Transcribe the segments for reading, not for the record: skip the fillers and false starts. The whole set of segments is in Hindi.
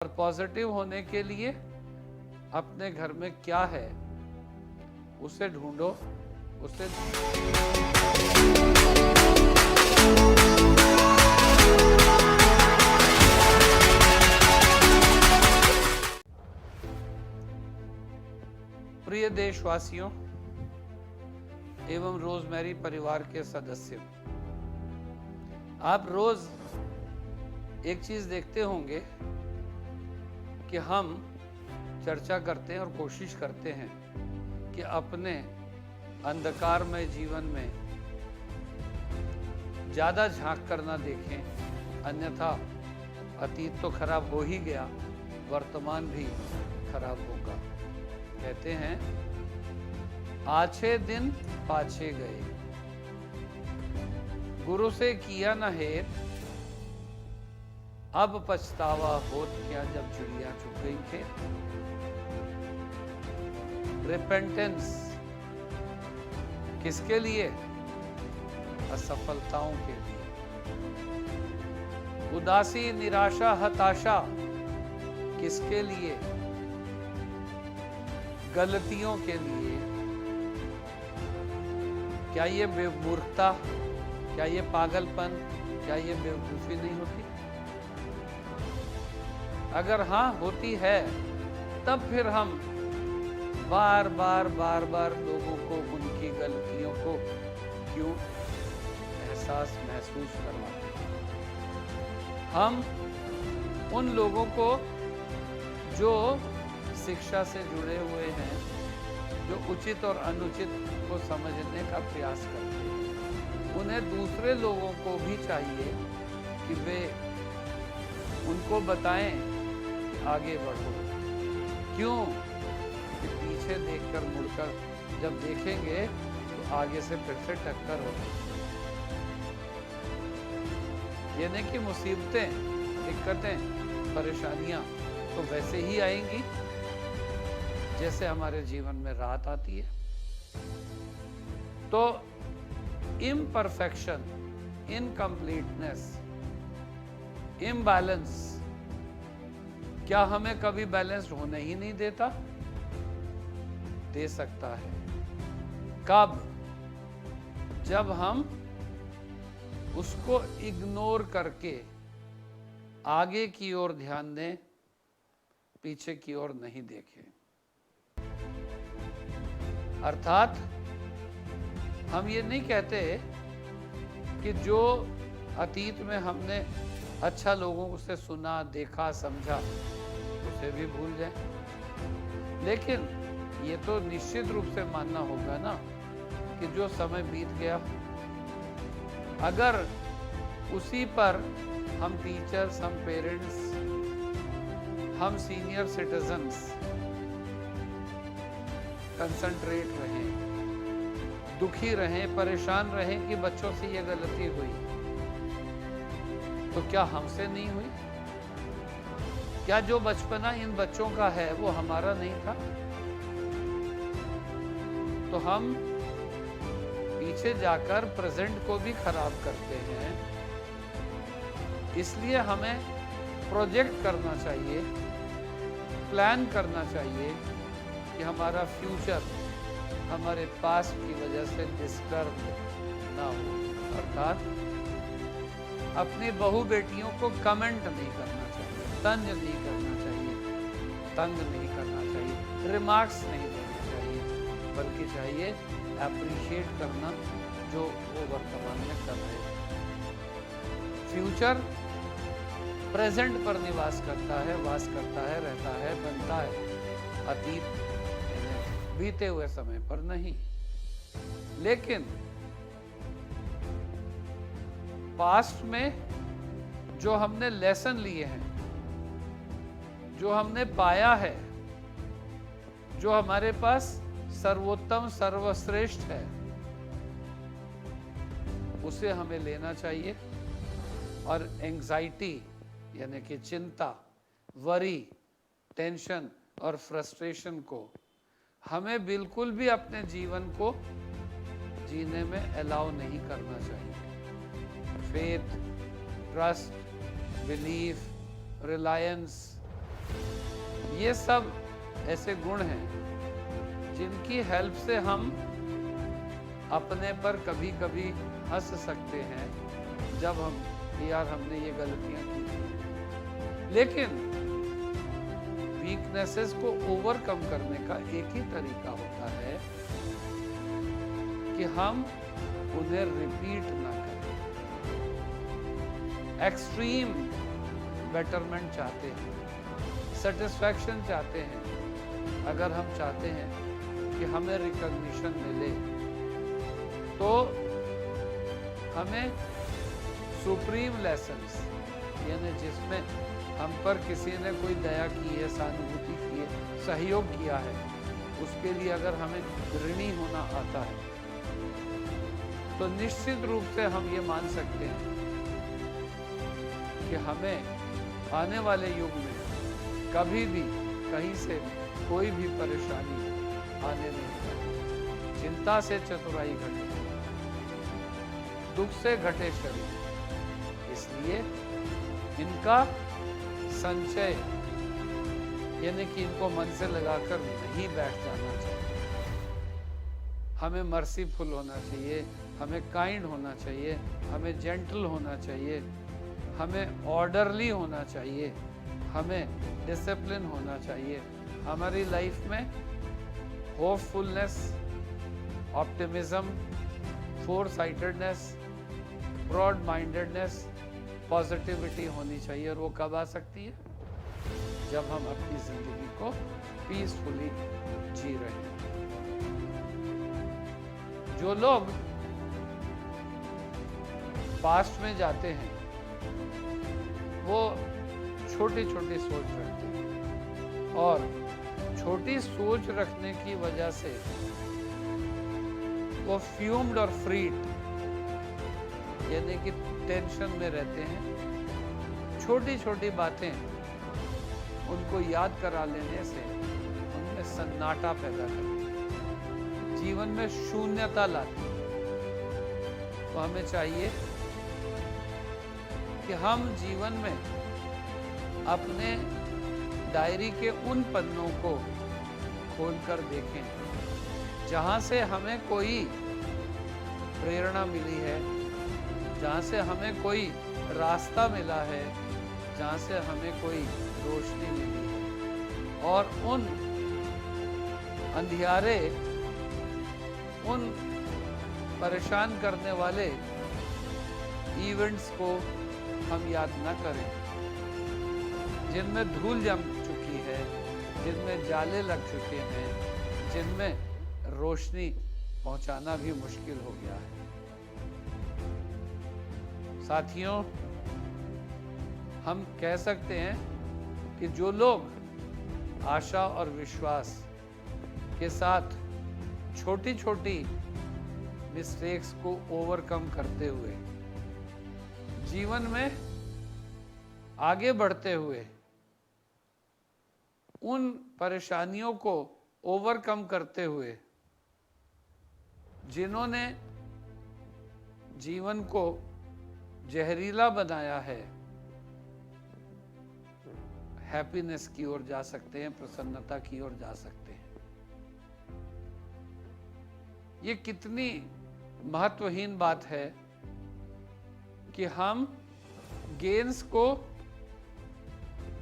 और पॉजिटिव होने के लिए अपने घर में क्या है उसे ढूंढो, उसे प्रिय देशवासियों एवं रोजमेरी परिवार के सदस्यों, आप रोज एक चीज देखते होंगे कि हम चर्चा करते हैं और कोशिश करते हैं कि अपने अंधकारमय जीवन में ज्यादा झांक कर ना देखें, अन्यथा अतीत तो खराब हो ही गया, वर्तमान भी खराब होगा। कहते हैं आछे दिन पाछे गए, गुरु से किया न हेर, अब पछतावा होत क्या जब चिड़िया चुग गई खेत। रिपेंटेंस किसके लिए? असफलताओं के लिए। उदासी, निराशा, हताशा किसके लिए? गलतियों के लिए। क्या ये मूर्खता, क्या ये पागलपन, क्या ये बेवकूफी नहीं होती? अगर हाँ होती है, तब फिर हम बार बार लोगों को उनकी गलतियों को क्यों महसूस करवाते हैं? हम उन लोगों को जो शिक्षा से जुड़े हुए हैं, जो उचित और अनुचित को समझने का प्रयास करते हैं, उन्हें दूसरे लोगों को भी चाहिए कि वे उनको बताएं कि आगे बढ़ो। क्यों? कि पीछे देखकर मुड़कर जब देखेंगे तो आगे से फिर से टक्कर होगी। ये नहीं कि मुसीबतें, दिक्कतें, परेशानियां तो वैसे ही आएंगी जैसे हमारे जीवन में रात आती है। तो इम्परफेक्शन, इनकम्प्लीटनेस, इम्बैलेंस क्या हमें कभी बैलेंस्ड होने ही नहीं देता? दे सकता है। कब? जब हम उसको इग्नोर करके आगे की ओर ध्यान दें, पीछे की ओर नहीं देखें। अर्थात हम ये नहीं कहते कि जो अतीत में हमने अच्छा लोगों से सुना, देखा, समझा, उसे भी भूल जाए। लेकिन ये तो निश्चित रूप से मानना होगा ना कि जो समय बीत गया, अगर उसी पर हम टीचर्स, हम पेरेंट्स, हम सीनियर सिटीजन्स कंसंट्रेट रहें, दुखी रहें, परेशान रहें कि बच्चों से ये गलती हुई, तो क्या हमसे नहीं हुई? क्या जो बचपना इन बच्चों का है वो हमारा नहीं था? तो हम पीछे जाकर प्रेजेंट को भी खराब करते हैं। इसलिए हमें प्रोजेक्ट करना चाहिए, प्लान करना चाहिए कि हमारा फ्यूचर हमारे पास्ट की वजह से डिस्टर्ब ना हो। अर्थात अपनी बहू बेटियों को कमेंट नहीं करना चाहिए, तंज नहीं करना चाहिए, तंग नहीं करना चाहिए, रिमार्क्स नहीं देना चाहिए, बल्कि चाहिए एप्रिशिएट करना जो वो वर्तमान में कर रहे हैं। फ्यूचर प्रेजेंट पर निवास करता है, वास करता है, रहता है, बनता है, अतीत बीते हुए समय पर नहीं। लेकिन पास्ट में जो हमने लेसन लिए हैं, जो हमने पाया है, जो हमारे पास सर्वोत्तम, सर्वश्रेष्ठ है, उसे हमें लेना चाहिए। और एंजाइटी यानी कि चिंता, वरी, टेंशन और फ्रस्ट्रेशन को हमें बिल्कुल भी अपने जीवन को जीने में अलाउ नहीं करना चाहिए। फेथ, ट्रस्ट, बिलीफ, रिलायंस, ये सब ऐसे गुण हैं जिनकी हेल्प से हम अपने पर कभी कभी हंस सकते हैं जब हम यार हमने ये गलतियां की थी। लेकिन वीकनेसेस को ओवरकम करने का एक ही तरीका होता है कि हम उन्हें रिपीट ना करें। एक्सट्रीम बेटरमेंट चाहते हैं, सेटिस्फैक्शन चाहते हैं, अगर हम चाहते हैं कि हमें रिकॉग्निशन मिले तो हमें सुप्रीम लेसन्स, यानी जिसमें हम पर किसी ने कोई दया की है, सहानुभूति की है, सहयोग किया है, उसके लिए अगर हमें ऋणी होना आता है तो निश्चित रूप से हम ये मान सकते हैं कि हमें आने वाले युग में कभी भी कहीं से कोई भी परेशानी आने नहीं चाहिए। चिंता से चतुराई घटे, दुख से घटे शरीर, इसलिए इनका संचय यानी कि इनको मन से लगाकर नहीं बैठ जाना चाहिए। हमें मर्सीफुल होना चाहिए, हमें काइंड होना चाहिए, हमें जेंटल होना चाहिए, हमें ऑर्डरली होना चाहिए, हमें डिसिप्लिन होना चाहिए। हमारी लाइफ में hopefulness, optimism, foresightedness, broad mindedness, positivity होनी चाहिए। और वो कब आ सकती है? जब हम अपनी जिंदगी को पीसफुली जी रहे हैं। जो लोग पास्ट में जाते हैं वो छोटी छोटी सोच रखते हैं, और छोटी सोच रखने की वजह से वो फ्यूम्ड और फ्रीड यानी कि टेंशन में रहते हैं। छोटी छोटी बातें उनको याद करा लेने से उनमें सन्नाटा पैदा करती है, जीवन में शून्यता लाती है। तो हमें चाहिए कि हम जीवन में अपने डायरी के उन पन्नों को खोलकर देखें जहां से हमें कोई प्रेरणा मिली है, जहां से हमें कोई रास्ता मिला है, जहां से हमें कोई रोशनी मिली है, और उन अंधियारे, उन परेशान करने वाले इवेंट्स को हम याद न करें जिनमें धूल जम चुकी है, जिनमें जाले लग चुके हैं, जिनमें रोशनी पहुंचाना भी मुश्किल हो गया है। साथियों, हम कह सकते हैं कि जो लोग आशा और विश्वास के साथ छोटी छोटी मिस्टेक्स को ओवरकम करते हुए जीवन में आगे बढ़ते हुए उन परेशानियों को ओवरकम करते हुए जिन्होंने जीवन को जहरीला बनाया है, हैप्पीनेस की ओर जा सकते हैं, प्रसन्नता की ओर जा सकते हैं। ये कितनी महत्वहीन बात है कि हम गेन्स को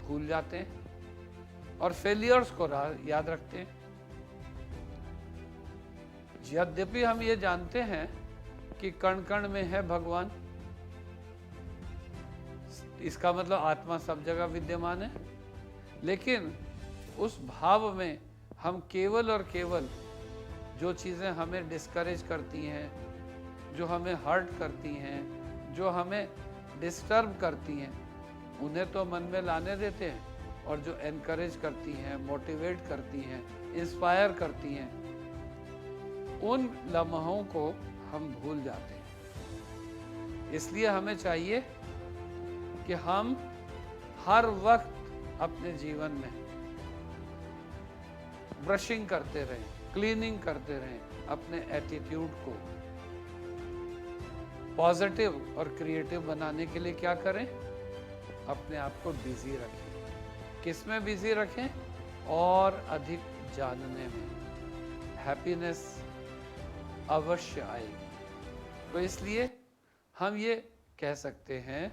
भूल जाते हैं और फेलियर्स को याद रखते हैं। यद्यपि हम ये जानते हैं कि कण कण में है भगवान, इसका मतलब आत्मा सब जगह विद्यमान है, लेकिन उस भाव में हम केवल और केवल जो चीज़ें हमें डिस्करेज करती हैं, जो हमें हर्ट करती हैं, जो हमें डिस्टर्ब करती हैं, उन्हें तो मन में लाने देते हैं, और जो एनकरेज करती हैं, मोटिवेट करती हैं, इंस्पायर करती हैं, उन लम्हों को हम भूल जाते हैं। इसलिए हमें चाहिए कि हम हर वक्त अपने जीवन में ब्रशिंग करते रहें, क्लीनिंग करते रहें, अपने एटीट्यूड को पॉजिटिव और क्रिएटिव बनाने के लिए क्या करें? अपने आप को बिजी रखें। किस में बिजी रखें? और अधिक जानने में हैप्पीनेस अवश्य आएगी। तो इसलिए हम ये कह सकते हैं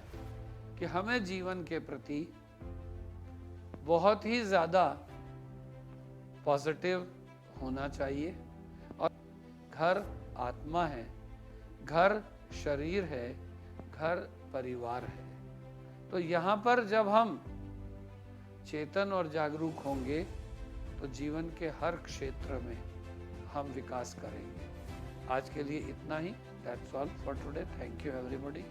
कि हमें जीवन के प्रति बहुत ही ज़्यादा पॉजिटिव होना चाहिए। और घर आत्मा है, घर शरीर है, घर परिवार है। तो यहाँ पर जब हम चेतन और जागरूक होंगे तो जीवन के हर क्षेत्र में हम विकास करेंगे। आज के लिए इतना ही। That's all for today. Thank you everybody.